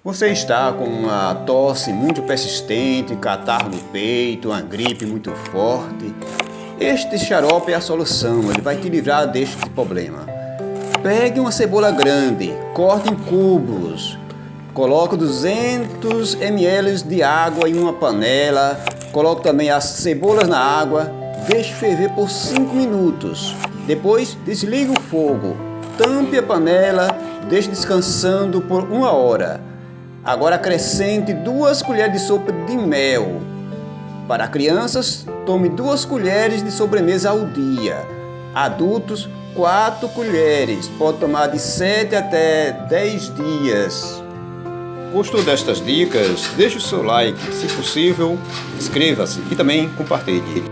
Você está com uma tosse muito persistente, catarro no peito, uma gripe muito forte. Este xarope é a solução, ele vai te livrar deste problema. Pegue uma cebola grande, corte em cubos, coloque 200 ml de água em uma panela, coloque também as cebolas na água, deixe ferver por 5 minutos. Depois desligue o fogo, tampe a panela, deixe descansando por 1 hora. Agora acrescente 2 colheres de sopa de mel. Para crianças, tome 2 colheres de sobremesa ao dia. Adultos, 4 colheres. Pode tomar de 7 até 10 dias. Gostou destas dicas? Deixe o seu like. Se possível, inscreva-se e também compartilhe.